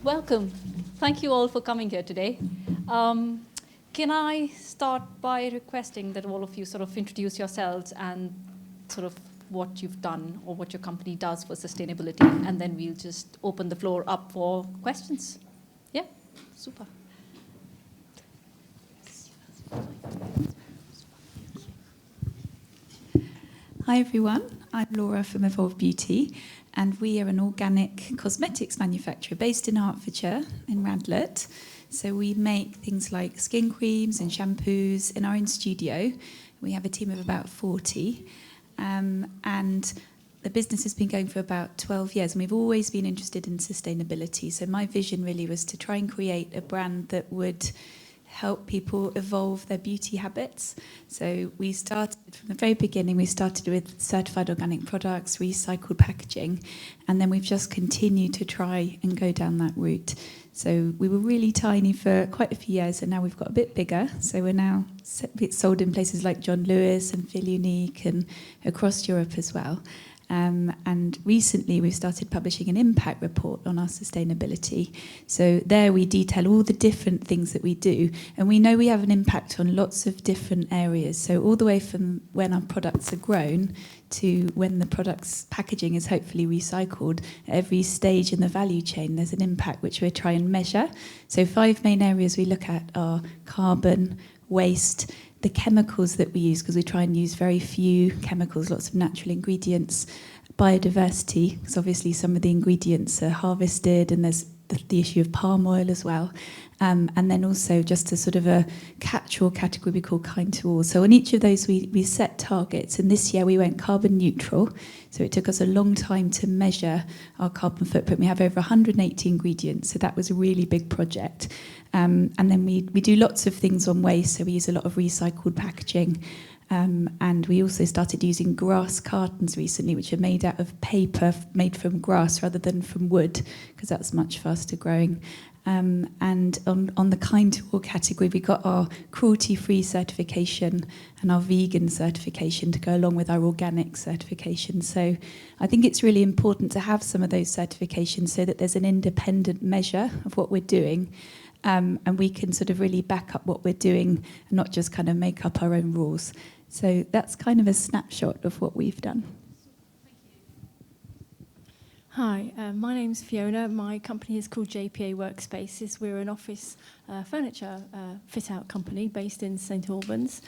Welcome. Thank you all for coming here today. Can I start by requesting that all of you sort of introduce yourselves and sort of what you've done or what your company does for sustainability, and then we'll just open the floor up for questions. Yeah, super. Hi everyone, I'm Laura from Evolve Beauty, and we are an organic cosmetics manufacturer based in Hertfordshire, in Radlett. So we make things like skin creams and shampoos in our own studio. We have a team of about 40, and the business has been going for about 12 years, and we've always been interested in sustainability. So my vision really was to try and create a brand that would help people evolve their beauty habits. So we started from the very beginning, we started with certified organic products, recycled packaging, and then we've just continued to try and go down that route. So we were really tiny for quite a few years, and now we've got a bit bigger. So we're now sold in places like John Lewis and Feel Unique and across Europe as well. And recently we've started publishing an impact report on our sustainability. So there we detail all the different things that we do. And we know we have an impact on lots of different areas. So all the way from when our products are grown to when the product's packaging is hopefully recycled, at every stage in the value chain there's an impact which we try and measure. So 5 main areas we look at are carbon, waste, the chemicals that we use, because we try and use very few chemicals, lots of natural ingredients, biodiversity, because obviously some of the ingredients are harvested, and there's the issue of palm oil as well. And then also just a sort of a catch-all category we call kind to all. So on each of those we set targets, and this year we went carbon neutral. So it took us a long time to measure our carbon footprint. We have over 180 ingredients, so that was a really big project. And then we do lots of things on waste, so we use a lot of recycled packaging. And we also started using grass cartons recently, which are made out of paper made from grass rather than from wood, because that's much faster growing. And on the kind to all category, we got our cruelty-free certification and our vegan certification to go along with our organic certification. So I think it's really important to have some of those certifications so that there's an independent measure of what we're doing. And we can sort of really back up what we're doing and not just kind of make up our own rules. So that's kind of a snapshot of what we've done. Hi, my name's Fiona. My company is called JPA Workspaces. We're an office furniture fit-out company based in St Albans.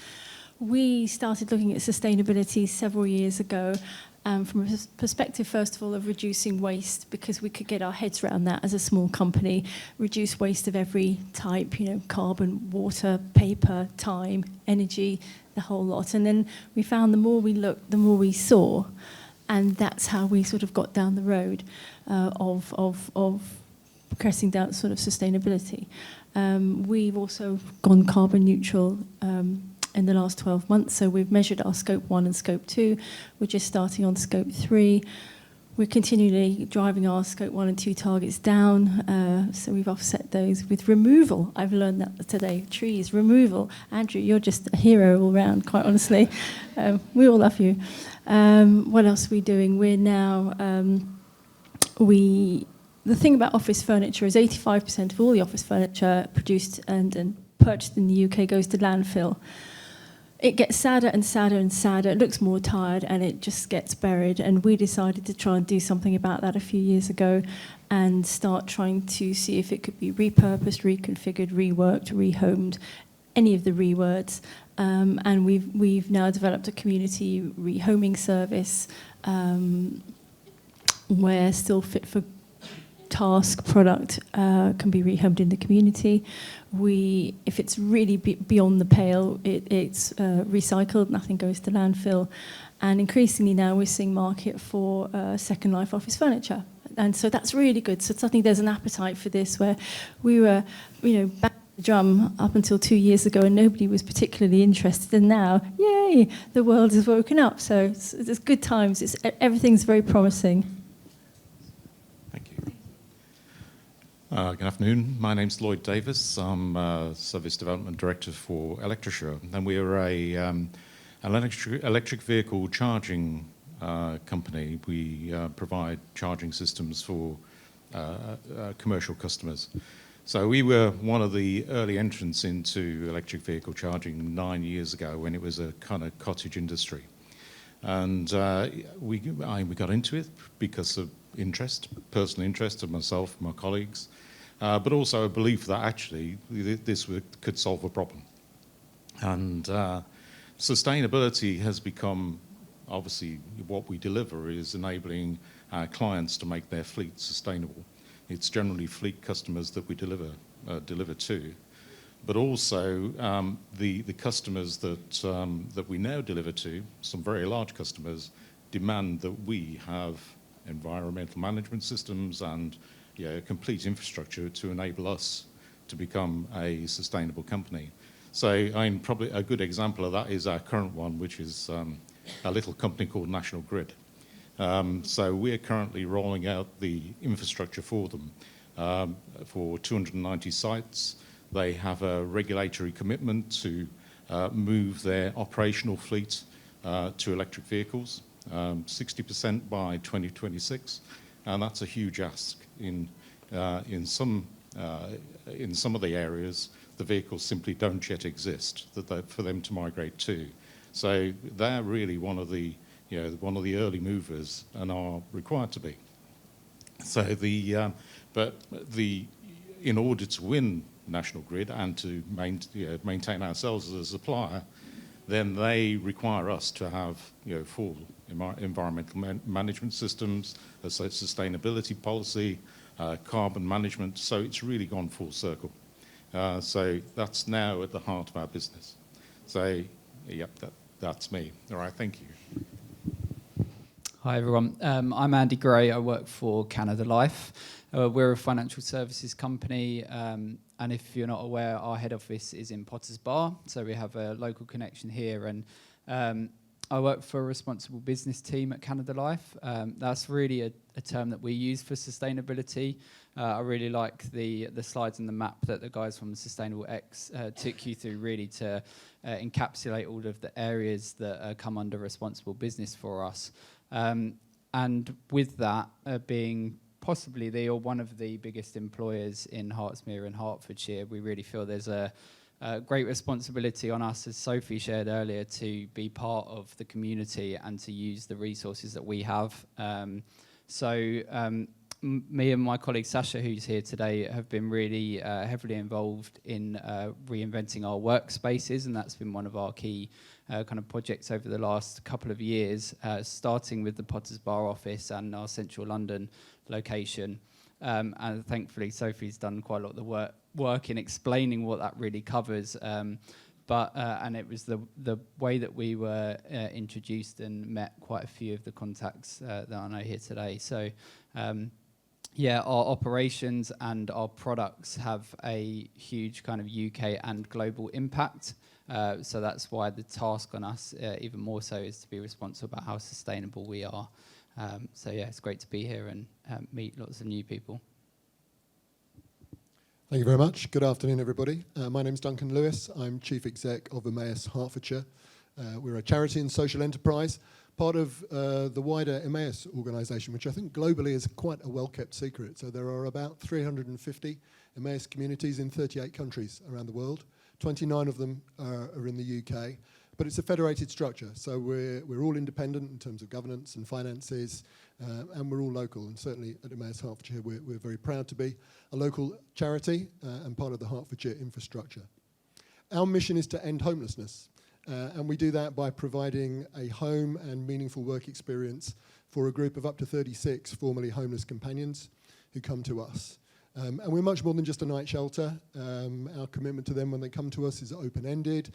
We started looking at sustainability several years ago, from a perspective, first of all, of reducing waste, because we could get our heads around that as a small company, reduce waste of every type, carbon, water, paper, time, energy, the whole lot. And then we found the more we looked, the more we saw. And that's how we sort of got down the road of progressing down sort of sustainability. We've also gone carbon neutral in the last 12 months. So we've measured our scope 1 and scope 2. We're just starting on scope 3. We're continually driving our scope 1 and 2 targets down. So we've offset those with removal. I've learned that today. Trees, removal. Andrew, you're just a hero all round, quite honestly. We all love you. What else are we doing? We're now... The thing about office furniture is 85% of all the office furniture produced and purchased in the UK goes to landfill. It gets sadder and sadder and sadder. It looks more tired, and it just gets buried. And we decided to try and do something about that a few years ago and start trying to see if it could be repurposed, reconfigured, reworked, rehomed, any of the rewords. And we've now developed a community rehoming service where still fit for task product can be rehomed in the community. If it's really beyond the pale, it's recycled, nothing goes to landfill. And increasingly now we're seeing market for second life office furniture. And so that's really good. So suddenly there's an appetite for this, where we were, back the drum up until 2 years ago and nobody was particularly interested. And now, yay, the world has woken up. So it's good times. Everything's very promising. Good afternoon. My name's Lloyd Davis. I'm Service Development Director for ElectrAssure, and we are an electric vehicle charging company. We provide charging systems for commercial customers. So we were one of the early entrants into electric vehicle charging 9 years ago when it was a kind of cottage industry. And we got into it because of interest, personal interest of myself, my colleagues, but also a belief that actually this could solve a problem. And sustainability has become, obviously, what we deliver is enabling our clients to make their fleet sustainable. It's generally fleet customers that we deliver to, but also the customers that we now deliver to, some very large customers, demand that we have environmental management systems and complete infrastructure to enable us to become a sustainable company. So probably a good example of that is our current one, which is a little company called National Grid. So we're currently rolling out the infrastructure for them for 290 sites. They have a regulatory commitment to move their operational fleet to electric vehicles, 60% by 2026, and that's a huge ask. In some of the areas, the vehicles simply don't yet exist for them to migrate to. So they're really one of the early movers and are required to be. So in order to win National Grid and to maintain ourselves as a supplier, then they require us to have full environmental management systems, a sustainability policy, carbon management. So it's really gone full circle. So that's now at the heart of our business. So yep, that's me. All right, thank you. Hi everyone, I'm Andy Gray. I work for Canada Life. We're a financial services company, and if you're not aware, our head office is in Potters Bar, so we have a local connection here. And I work for a responsible business team at Canada Life. That's really a term that we use for sustainability. I really like the slides and the map that the guys from Sustainable X took you through, really to encapsulate all of the areas that come under responsible business for us. And with that being possibly or one of the biggest employers in Hertsmere and Hertfordshire, we really feel there's a great responsibility on us, as Sophie shared earlier, to be part of the community and to use the resources that we have. Me and my colleague Sasha, who's here today, have been really heavily involved in reinventing our workspaces, and that's been one of our key kind of projects over the last couple of years, starting with the Potters Bar office and our central London location. And thankfully, Sophie's done quite a lot of the work in explaining what that really covers. And it was the way that we were introduced and met quite a few of the contacts that I know here today. So our operations and our products have a huge kind of UK and global impact. So that's why the task on us, even more so, is to be responsible about how sustainable we are. It's great to be here and meet lots of new people. Thank you very much. Good afternoon, everybody. My name's Duncan Lewis. I'm Chief Exec of Emmaus Hertfordshire. We're a charity and social enterprise, part of the wider Emmaus organisation, which I think globally is quite a well-kept secret. So there are about 350 Emmaus communities in 38 countries around the world. 29 of them are in the UK, but it's a federated structure. So we're all independent in terms of governance and finances, and we're all local. And certainly at Emmaus Hertfordshire, we're very proud to be a local charity and part of the Hertfordshire infrastructure. Our mission is to end homelessness. And we do that by providing a home and meaningful work experience for a group of up to 36 formerly homeless companions who come to us. And we're much more than just a night shelter. Our commitment to them when they come to us is open-ended.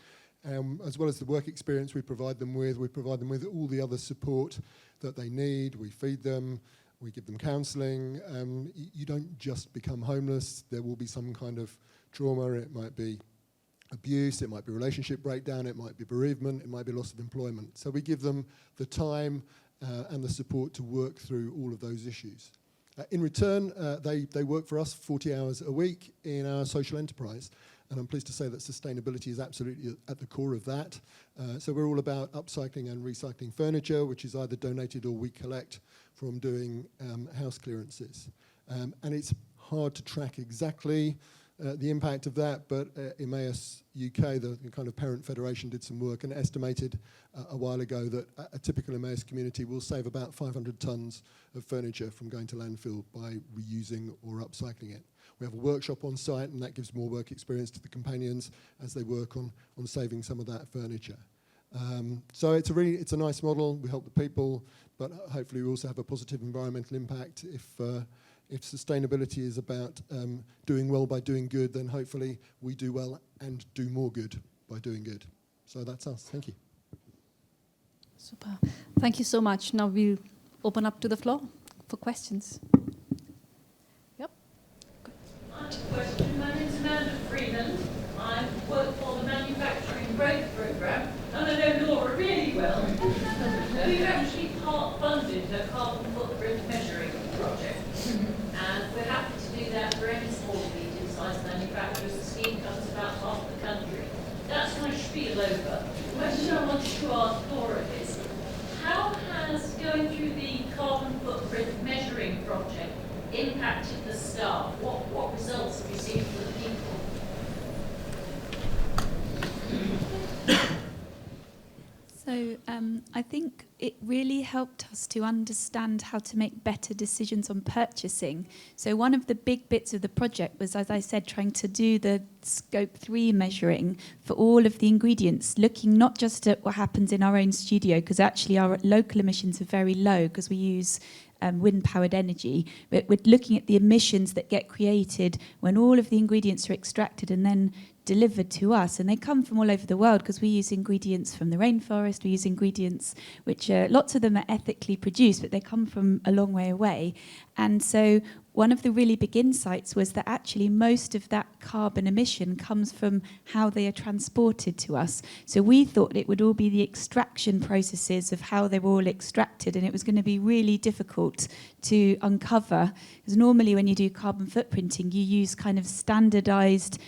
As well as the work experience we provide them with all the other support that they need. We feed them, we give them counselling. You don't just become homeless. There will be some kind of trauma. It might be abuse, it might be relationship breakdown, it might be bereavement, it might be loss of employment. So we give them the time and the support to work through all of those issues. In return, they work for us 40 hours a week in our social enterprise. And I'm pleased to say that sustainability is absolutely at the core of that. So we're all about upcycling and recycling furniture, which is either donated or we collect from doing house clearances. And it's hard to track exactly the impact of that, but Emmaus UK, the kind of parent federation, did some work and estimated a while ago that a typical Emmaus community will save about 500 tonnes of furniture from going to landfill by reusing or upcycling it. We have a workshop on site, and that gives more work experience to the companions as they work on saving some of that furniture. So it's a nice model. We help the people, but hopefully we also have a positive environmental impact. If sustainability is about doing well by doing good, then hopefully we do well and do more good by doing good. So that's us. Thank you. Super. Thank you so much. Now we'll open up to the floor for questions. Yep. I have a question. My name is Amanda Freeman. I work for the Manufacturing Growth Programme, and I know Laura really well. We've actually part-funded her carbon footprint measuring project. And we're happy to do that for any small and medium-sized manufacturers. The scheme covers about half the country. That's my spiel over. The question I wanted to ask Laura is, how has going through the carbon footprint measuring project impacted the staff? What results have you seen for the people? So I think it really helped us to understand how to make better decisions on purchasing. So one of the big bits of the project was, as I said, trying to do the Scope 3 measuring for all of the ingredients, looking not just at what happens in our own studio, because actually our local emissions are very low because we use wind-powered energy, but we're looking at the emissions that get created when all of the ingredients are extracted and then delivered to us. And they come from all over the world because we use ingredients from the rainforest, we use ingredients which lots of them are ethically produced, but they come from a long way away. And so one of the really big insights was that actually most of that carbon emission comes from how they are transported to us. So we thought it would all be the extraction processes of how they were all extracted, and it was going to be really difficult to uncover, because normally when you do carbon footprinting, you use kind of standardized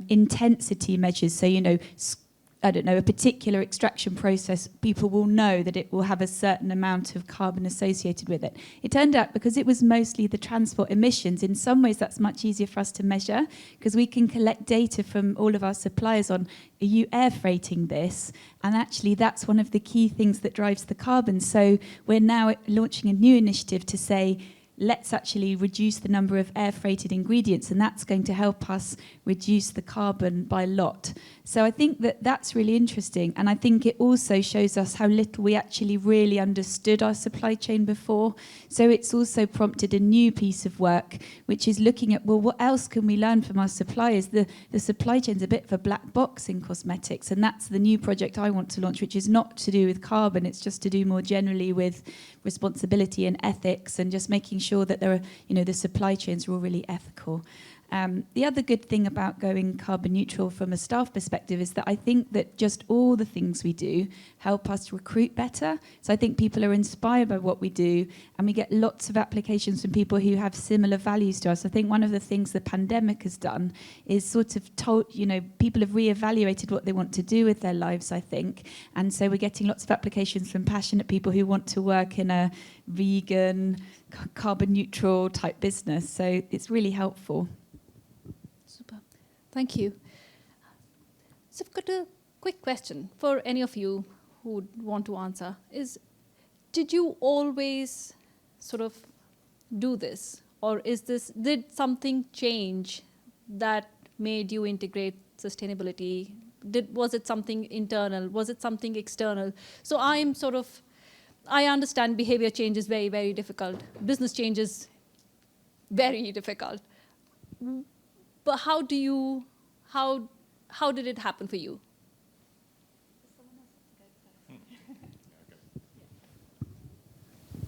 intensity measures. So, you know, I don't know, a particular extraction process, people will know that it will have a certain amount of carbon associated with it. It turned out, because it was mostly the transport emissions, in some ways that's much easier for us to measure, because we can collect data from all of our suppliers on, are you air freighting this? And actually that's one of the key things that drives the carbon. So we're now launching a new initiative to say, let's actually reduce the number of air-freighted ingredients, and that's going to help us reduce the carbon by a lot. So I think that that's really interesting, and I think it also shows us how little we actually really understood our supply chain before. So it's also prompted a new piece of work, which is looking at, well, what else can we learn from our suppliers? The supply chain's a bit of a black box in cosmetics, and that's the new project I want to launch, which is not to do with carbon, it's just to do more generally with responsibility and ethics, and just making sure that there are, you know, the supply chains are all really ethical. The other good thing about going carbon neutral from a staff perspective is that I think that just all the things we do help us recruit better. So I think people are inspired by what we do, and we get lots of applications from people who have similar values to us. I think one of the things the pandemic has done is sort of told, you know, people have reevaluated what they want to do with their lives, I think. And so we're getting lots of applications from passionate people who want to work in a vegan, carbon neutral type business. So it's really helpful. Super. Thank you. So I've got a quick question for any of you who would want to answer. Did you always sort of do this? Or did something change that made you integrate sustainability? Was it something internal? Was it something external? So I understand behavior change is very, very difficult. Business change is very difficult. But how did it happen for you?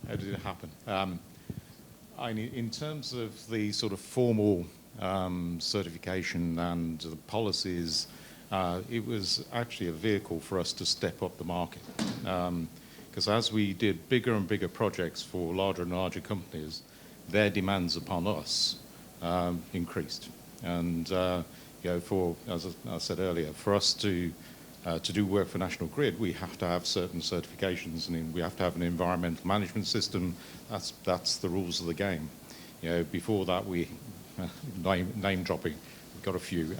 How did it happen? In terms of the sort of formal certification and the policies, it was actually a vehicle for us to step up the market. Because as we did bigger and bigger projects for larger and larger companies, their demands upon us increased. And as I said earlier, for us to do work for National Grid, we have to have certain certifications, and we have to have an environmental management system. That's the rules of the game. before that we, name dropping, we've got a few.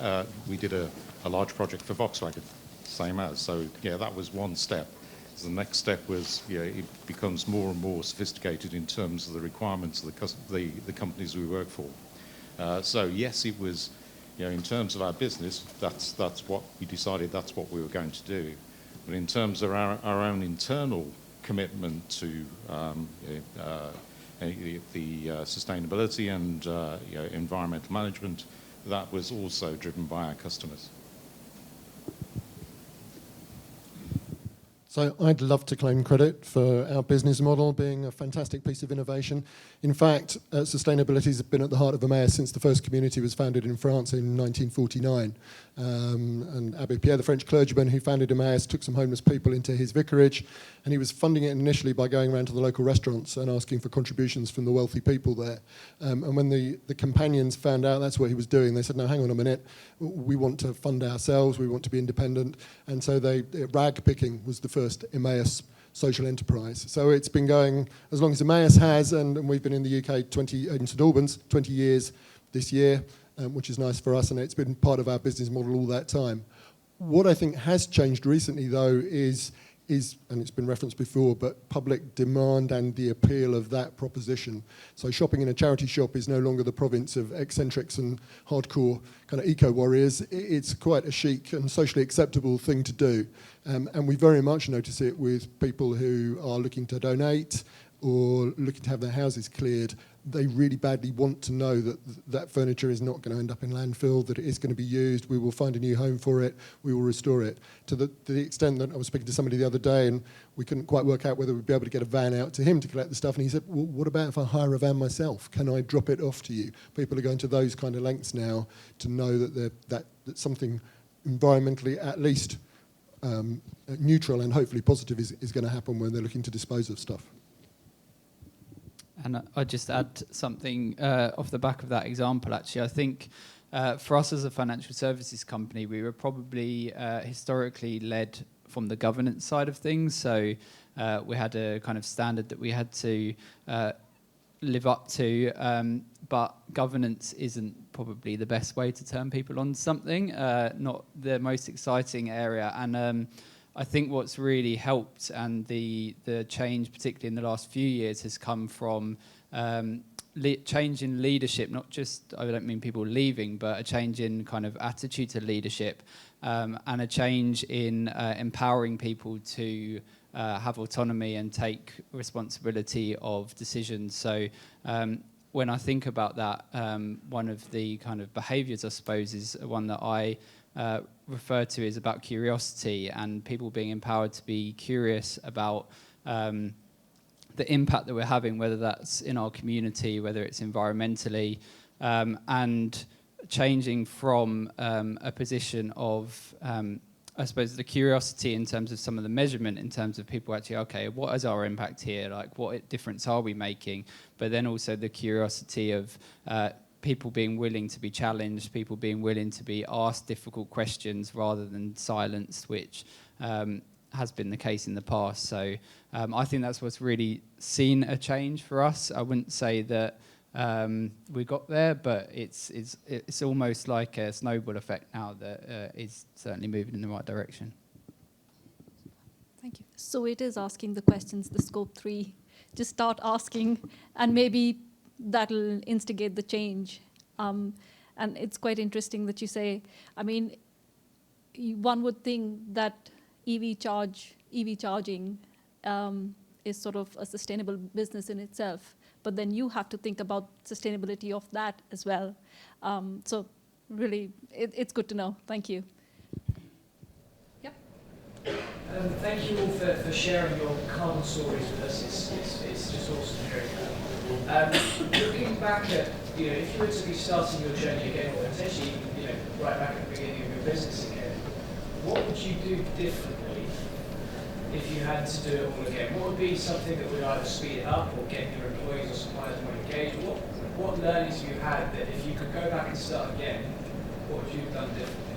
We did a large project for Volkswagen, same as. So yeah, that was one step. So the next step was, it becomes more and more sophisticated in terms of the requirements of the companies we work for. So yes, it was, in terms of our business, that's what we decided, that's what we were going to do. But in terms of our own internal commitment to the sustainability and environmental management, that was also driven by our customers. So I'd love to claim credit for our business model being a fantastic piece of innovation. In fact, sustainability has been at the heart of Emmaus since the first community was founded in France in 1949. And Abbé Pierre, the French clergyman who founded Emmaus, took some homeless people into his vicarage, and he was funding it initially by going around to the local restaurants and asking for contributions from the wealthy people there. And when the companions found out that's what he was doing, they said, no, hang on a minute, we want to fund ourselves, we want to be independent. And so rag picking was the first Emmaus social enterprise. So it's been going as long as Emmaus has, and we've been in the UK in St Albans 20 years this year, which is nice for us, and it's been part of our business model all that time. What I think has changed recently, though, is, and it's been referenced before, but public demand and the appeal of that proposition. So shopping in a charity shop is no longer the province of eccentrics and hardcore kind of eco-warriors. It's quite a chic and socially acceptable thing to do. And we very much notice it with people who are looking to donate or looking to have their houses cleared. They really badly want to know that that furniture is not going to end up in landfill, that it is going to be used, we will find a new home for it, we will restore it. To the extent that I was speaking to somebody the other day and we couldn't quite work out whether we'd be able to get a van out to him to collect the stuff, and he said, well, what about if I hire a van myself? Can I drop it off to you? People are going to those kind of lengths now to know that something environmentally at least neutral and hopefully positive is going to happen when they're looking to dispose of stuff. And I'd just add something off the back of that example, actually. I think for us as a financial services company, we were probably historically led from the governance side of things. So we had a kind of standard that we had to live up to, but governance isn't probably the best way to turn people on to something, not the most exciting area. And I think what's really helped, and the change, particularly in the last few years, has come from change in leadership, not just, I don't mean people leaving, but a change in kind of attitude to leadership, and a change in empowering people to have autonomy and take responsibility of decisions. So when I think about that, one of the kind of behaviours, I suppose, is one that I refer to is about curiosity and people being empowered to be curious about the impact that we're having, whether that's in our community, whether it's environmentally, and changing from a position of, I suppose, the curiosity in terms of some of the measurement, in terms of people actually, okay, what is our impact here? Like, what difference are we making? But then also the curiosity of people being willing to be challenged, people being willing to be asked difficult questions rather than silenced, which has been the case in the past. So I think that's what's really seen a change for us. I wouldn't say that we got there, but it's almost like a snowball effect now that is certainly moving in the right direction. Thank you. So it is asking the questions, the scope 3. Just start asking, and maybe that'll instigate the change. And it's quite interesting that you say, I mean, one would think that EV charging is sort of a sustainable business in itself, but then you have to think about sustainability of that as well. So really, it's good to know. Thank you. Yep. Thank you all for sharing your carbon stories with us. It's just awesome hearing that. Looking back at, if you were to be starting your journey again, or potentially, right back at the beginning of your business again, what would you do differently if you had to do it all again? What would be something that would either speed it up or get your employees or suppliers more engaged? What learnings have you had that if you could go back and start again, what would you have done differently?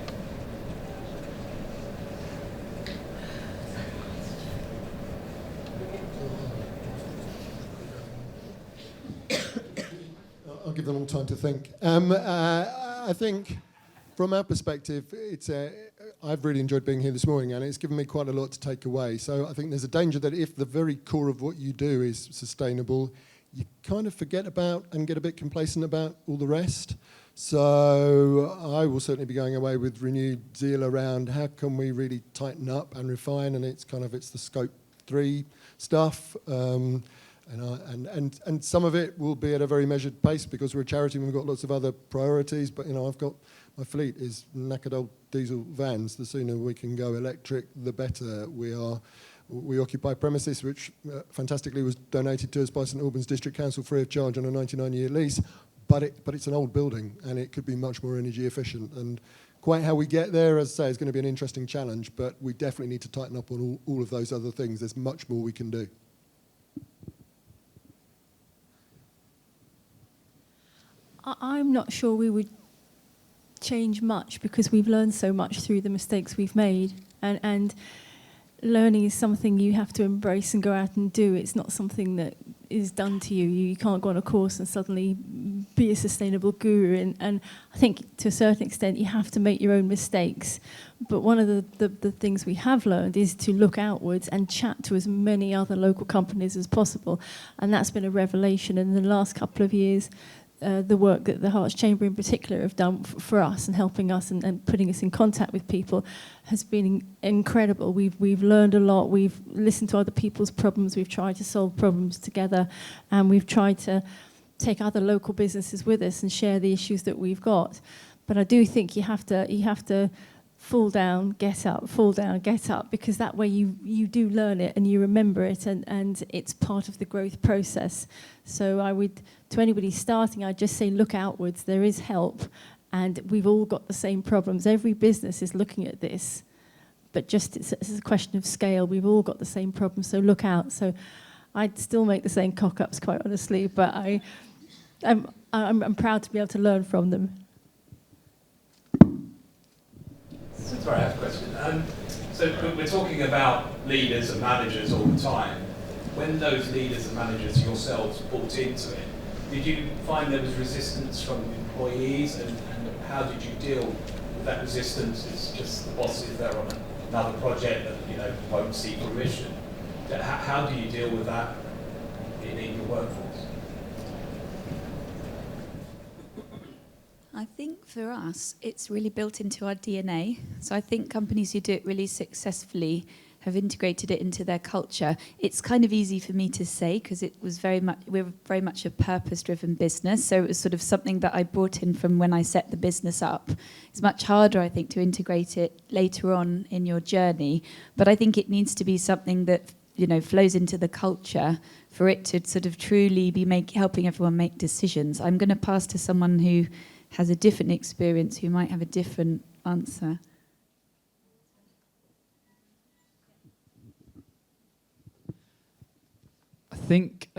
give them all time to think. I think, from our perspective, I've really enjoyed being here this morning, and it's given me quite a lot to take away. So I think there's a danger that if the very core of what you do is sustainable, you kind of forget about and get a bit complacent about all the rest. So I will certainly be going away with renewed zeal around how can we really tighten up and refine, and it's the scope 3 stuff. And some of it will be at a very measured pace because we're a charity and we've got lots of other priorities. But I've got my fleet is knackered old diesel vans. The sooner we can go electric, the better. We occupy premises which fantastically was donated to us by St Albans District Council free of charge on a 99-year lease. But it's an old building and it could be much more energy efficient. And quite how we get there, as I say, is going to be an interesting challenge. But we definitely need to tighten up on all of those other things. There's much more we can do. I'm not sure we would change much because we've learned so much through the mistakes we've made. And learning is something you have to embrace and go out and do. It's not something that is done to you. You can't go on a course and suddenly be a sustainable guru. And I think to a certain extent you have to make your own mistakes. But one of the things we have learned is to look outwards and chat to as many other local companies as possible. And that's been a revelation in the last couple of years. The work that the Hearts Chamber in particular have done for us and helping us and putting us in contact with people has been incredible. We've learned a lot. We've listened to other people's problems. We've tried to solve problems together, and we've tried to take other local businesses with us and share the issues that we've got. But I do think you have to fall down, get up, fall down, get up, because that way you do learn it and you remember it, and it's part of the growth process. So I would, to anybody starting, I'd just say look outwards. There is help, and we've all got the same problems. Every business is looking at this, but just it's a question of scale. We've all got the same problems, so look out. So I'd still make the same cock-ups, quite honestly, but I'm proud to be able to learn from them. Sorry, I have a question. So we're talking about leaders and managers all the time. When those leaders and managers yourselves bought into it, did you find there was resistance from employees, and how did you deal with that resistance? It's just the bosses that are on another project that won't see fruition. How do you deal with that in your workforce? I think for us, it's really built into our DNA. So I think companies who do it really successfully have integrated it into their culture. It's kind of easy for me to say because we're very much a purpose-driven business. So it was sort of something that I brought in from when I set the business up. It's much harder, I think, to integrate it later on in your journey. But I think it needs to be something that flows into the culture for it to sort of truly be helping everyone make decisions. I'm going to pass to someone who has a different experience, who might have a different answer. I think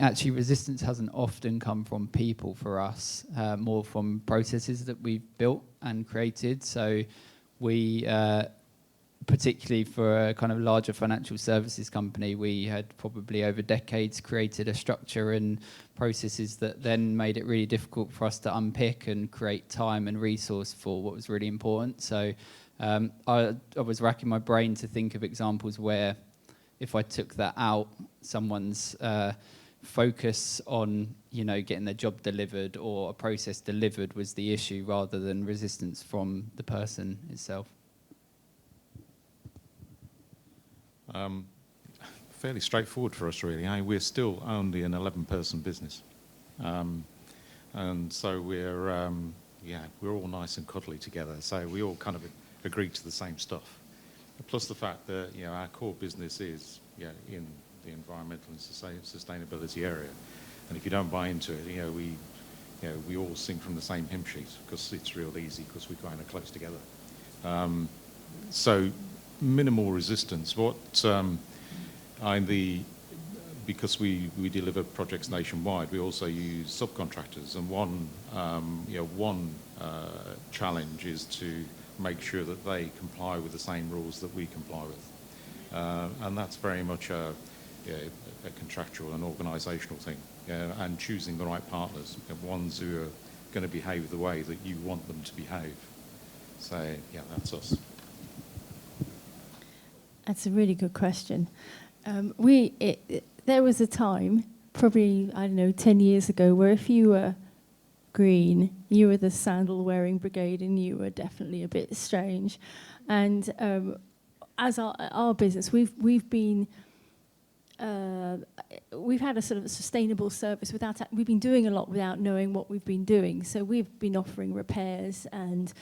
actually resistance hasn't often come from people for us, more from processes that we've built and created. So we, particularly for a kind of larger financial services company, we had probably over decades created a structure and processes that then made it really difficult for us to unpick and create time and resource for what was really important. So I was racking my brain to think of examples where if I took that out, someone's focus on getting their job delivered or a process delivered was the issue rather than resistance from the person itself. Fairly straightforward for us, really. We're still only an 11-person business, and so we're all nice and cuddly together. So we all kind of agree to the same stuff. Plus the fact that our core business is in the environmental and sustainability area, and if you don't buy into it, we all sing from the same hymn sheet because it's real easy because we're kind of close together. So minimal resistance. Because we deliver projects nationwide, we also use subcontractors, and one challenge is to make sure that they comply with the same rules that we comply with, and that's very much a contractual and organisational thing, and choosing the right partners, ones who are going to behave the way that you want them to behave. So, yeah, that's us. That's a really good question. There was a time, probably, I don't know, 10 years ago, where if you were green, you were the sandal-wearing brigade, and you were definitely a bit strange. And as our business, we've had a sort of a sustainable service we've been doing a lot without knowing what we've been doing. So we've been offering repairs and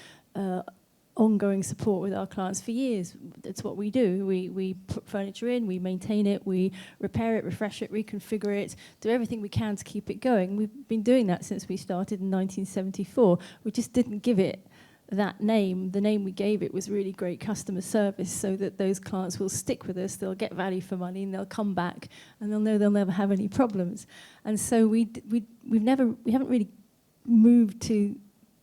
ongoing support with our clients for years. That's what we do. We put furniture in, we maintain it, we repair it, refresh it, reconfigure it, do everything we can to keep it going. We've been doing that since we started in 1974. We just didn't give it that name. The name we gave it was really great customer service, so that those clients will stick with us, they'll get value for money, and they'll come back, and they'll know they'll never have any problems. And so we haven't really moved to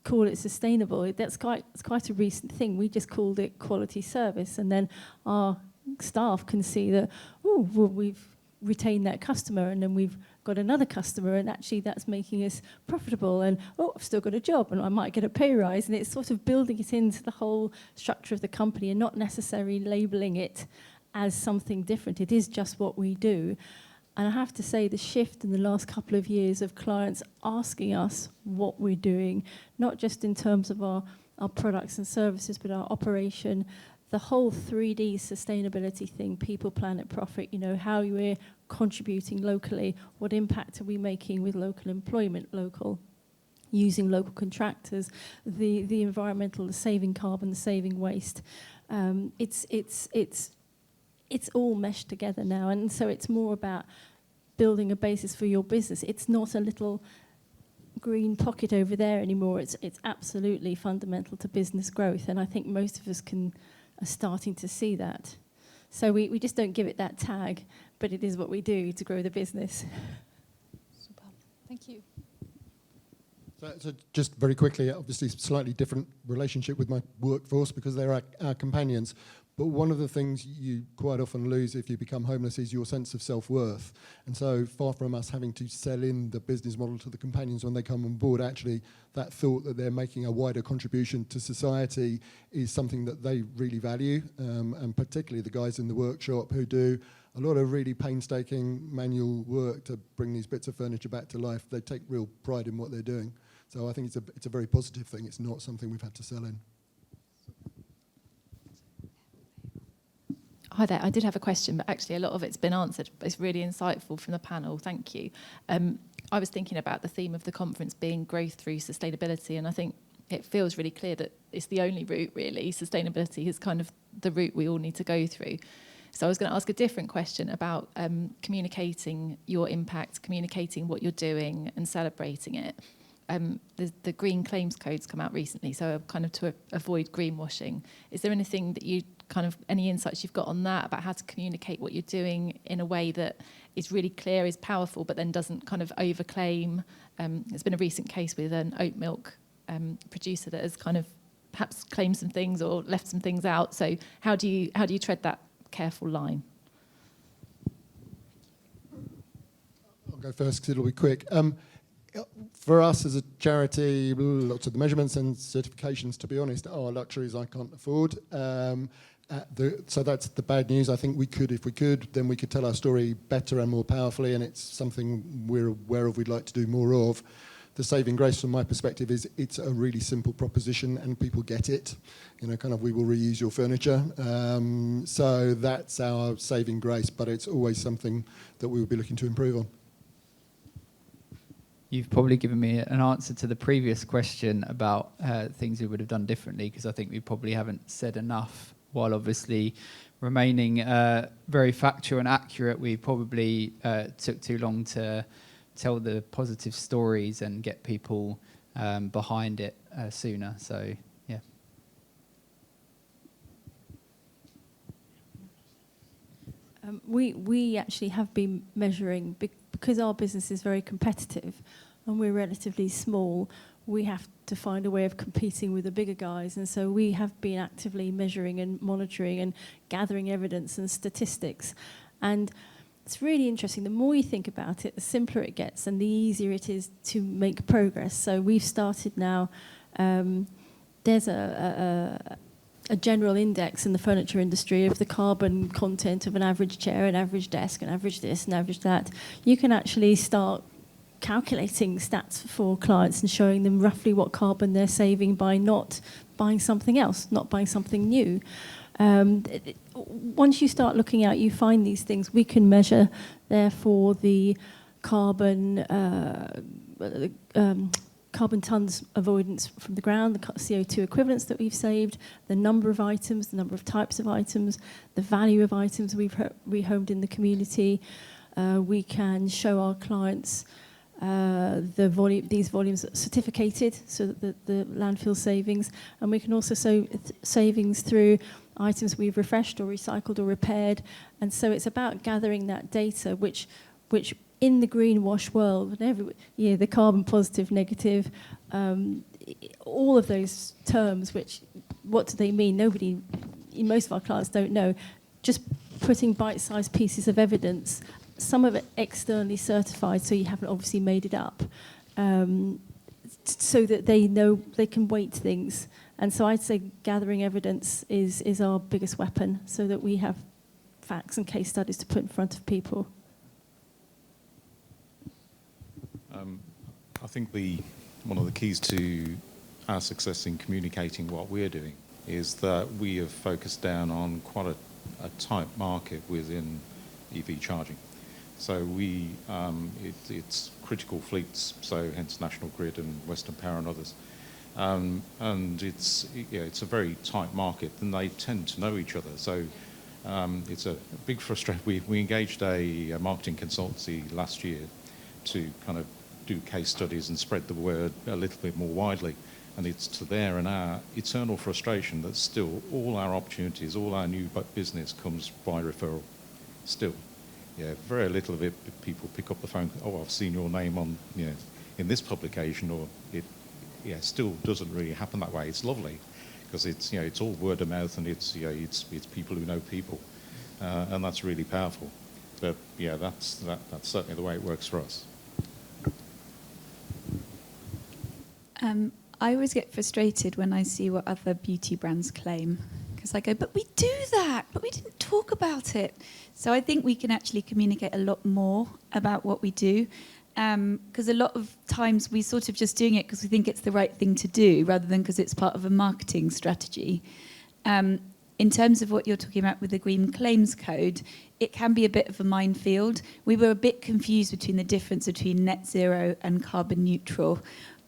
call it sustainable. It's quite a recent thing. We just called it quality service, and then our staff can see that, oh, well, we've retained that customer, and then we've got another customer, and actually that's making us profitable, and oh, I've still got a job, and I might get a pay rise. And it's sort of building it into the whole structure of the company and not necessarily labeling it as something different. It is just what we do. And I have to say, the shift in the last couple of years of clients asking us what we're doing, not just in terms of our products and services, but our operation, the whole 3D sustainability thing, people, planet, profit, how we're contributing locally, what impact are we making with local employment, using local contractors, the environmental, the saving carbon, the saving waste. It's all meshed together now, and so it's more about building a basis for your business. It's not a little green pocket over there anymore. It's absolutely fundamental to business growth, and I think most of us are starting to see that. So we just don't give it that tag, but it is what we do to grow the business. Super. Thank you. So just very quickly, obviously slightly different relationship with my workforce because they're our companions. But one of the things you quite often lose if you become homeless is your sense of self-worth. And so far from us having to sell in the business model to the companions when they come on board, actually that thought that they're making a wider contribution to society is something that they really value, and particularly the guys in the workshop who do a lot of really painstaking manual work to bring these bits of furniture back to life. They take real pride in what they're doing. So I think it's a very positive thing. It's not something we've had to sell in. Hi there. I did have a question, but actually a lot of it's been answered. It's really insightful from the panel. Thank you. I was thinking about the theme of the conference being growth through sustainability, and I think it feels really clear that it's the only route, really. Sustainability is kind of the route we all need to go through. So I was going to ask a different question about communicating your impact, communicating what you're doing and celebrating it. The Green Claims Code's come out recently, so kind of to avoid greenwashing. Is there anything that you any insights you've got on that about how to communicate what you're doing in a way that is really clear, is powerful, but then doesn't kind of overclaim? There's been a recent case with an oat milk producer that has kind of perhaps claimed some things or left some things out. So how do you tread that careful line? I'll go first because it'll be quick. For us as a charity, lots of the measurements and certifications, to be honest, are luxuries I can't afford. So that's the bad news. I think if we could, then we could tell our story better and more powerfully, and it's something we're aware of, we'd like to do more of. The saving grace from my perspective is it's a really simple proposition and people get it. We will reuse your furniture. So that's our saving grace, but it's always something that we will be looking to improve on. You've probably given me an answer to the previous question about things we would have done differently, because I think we probably haven't said enough. While obviously remaining very factual and accurate, we probably took too long to tell the positive stories and get people behind it sooner. So, yeah. We actually have been measuring, because our business is very competitive and we're relatively small, we have to find a way of competing with the bigger guys. And so we have been actively measuring and monitoring and gathering evidence and statistics. And it's really interesting. The more you think about it, the simpler it gets and the easier it is to make progress. So we've started now, there's a general index in the furniture industry of the carbon content of an average chair, an average desk, an average this, an average that. You can actually start calculating stats for clients and showing them roughly what carbon they're saving by not buying something else, not buying something new. Once you start looking out, you find these things. We can measure, therefore, the carbon carbon tons avoidance from the ground, the CO2 equivalents that we've saved, the number of items, the number of types of items, the value of items we've rehomed in the community. We can show our clients these volumes certificated, so that the landfill savings, and we can also show savings through items we've refreshed or recycled or repaired. And so it's about gathering that data, which in the greenwash world, the carbon positive, negative, all of those terms, what do they mean? Most of our clients don't know. Just putting bite-sized pieces of evidence, some of it externally certified, so you haven't obviously made it up, so that they know they can weight things. And so I'd say gathering evidence is our biggest weapon, so that we have facts and case studies to put in front of people. I think one of the keys to our success in communicating what we're doing is that we have focused down on quite a tight market within EV charging. So it's critical fleets, so hence National Grid and Western Power and others. And it's a very tight market, and they tend to know each other. So it's a big frustration. We engaged a marketing consultancy last year to kind of do case studies and spread the word a little bit more widely. And it's to their and our eternal frustration that still all our opportunities, all our new business comes by referral. Still. Yeah, very little of it, people pick up the phone, oh, I've seen your name on, in this publication, or it still doesn't really happen that way. It's lovely, because it's all word of mouth, and it's people who know people, and that's really powerful. But yeah, that's certainly the way it works for us. I always get frustrated when I see what other beauty brands claim, because I go, but we do that, but we didn't talk about it. So I think we can actually communicate a lot more about what we do, because a lot of times we sort of just doing it because we think it's the right thing to do, rather than because it's part of a marketing strategy. In terms of what you're talking about with the Green Claims Code, it can be a bit of a minefield. We were a bit confused between the difference between net zero and carbon neutral.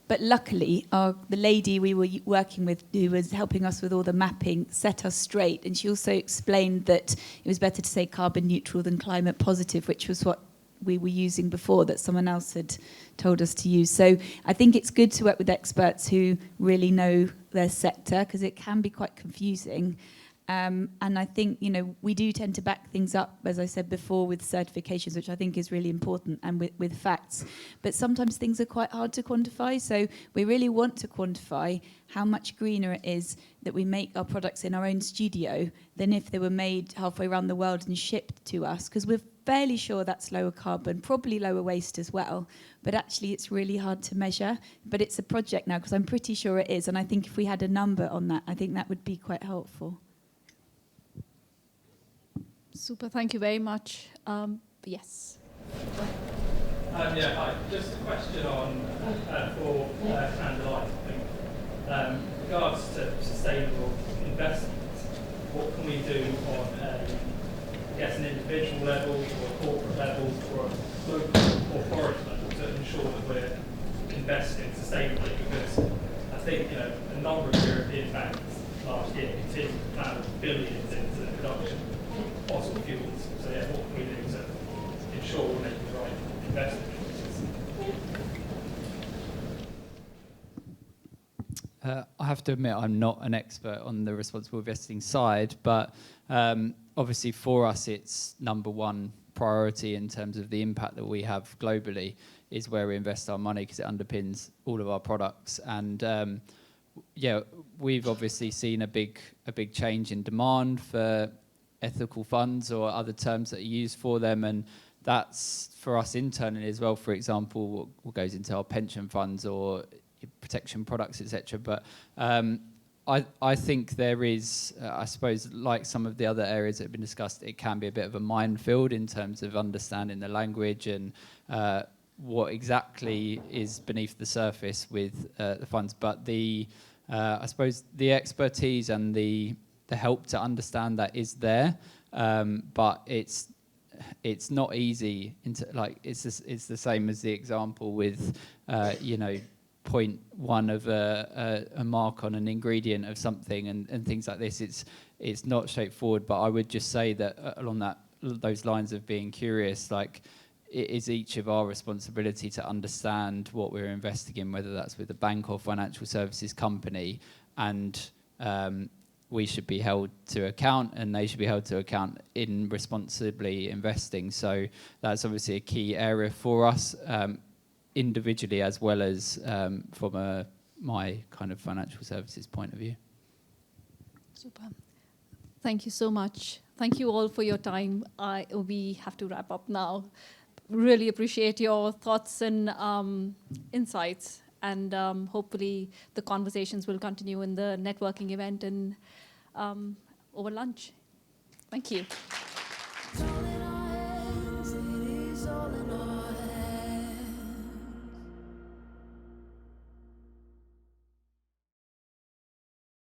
But luckily, the lady we were working with, who was helping us with all the mapping, set us straight. And she also explained that it was better to say carbon neutral than climate positive, which was what we were using before, that someone else had told us to use. So I think it's good to work with experts who really know their sector, because it can be quite confusing. And I think, we do tend to back things up, as I said before, with certifications, which I think is really important, and with facts. But sometimes things are quite hard to quantify. So we really want to quantify how much greener it is that we make our products in our own studio than if they were made halfway around the world and shipped to us, because we're fairly sure that's lower carbon, probably lower waste as well. But actually, it's really hard to measure. But it's a project now, because I'm pretty sure it is. And I think if we had a number on that, I think that would be quite helpful. Super, thank you very much. Yes. Hi. Just a question on for Candlelight. In regards to sustainable investments, what can we do on an individual level, or a corporate level, or a local authority level to ensure that we're investing sustainably? Because I think a number of European banks last year continued to plan billions into the production of fossil fuels. So what can we do to ensure we're making the right investment choices? I have to admit, I'm not an expert on the responsible investing side, but obviously for us, it's number one priority in terms of the impact that we have globally, is where we invest our money, because it underpins all of our products. And we've obviously seen a big change in demand for ethical funds, or other terms that are used for them, and that's for us internally as well. For example, what goes into our pension funds or protection products, etc. But I think there is, I suppose, like some of the other areas that have been discussed, it can be a bit of a minefield in terms of understanding the language and what exactly is beneath the surface with the funds. But I suppose the expertise and the help to understand that is there, but it's not easy. It's the same as the example with 0.1 of a mark on an ingredient of something and things like this. It's not straightforward, but I would just say that along those lines of being curious, like, it is each of our responsibility to understand what we're investing in, whether that's with a bank or financial services company, and we should be held to account and they should be held to account in responsibly investing. So that's obviously a key area for us, individually as well as from my kind of financial services point of view. Super. Thank you so much. Thank you all for your time. We have to wrap up now. Really appreciate your thoughts and insights, and hopefully the conversations will continue in the networking event and over lunch. Thank you.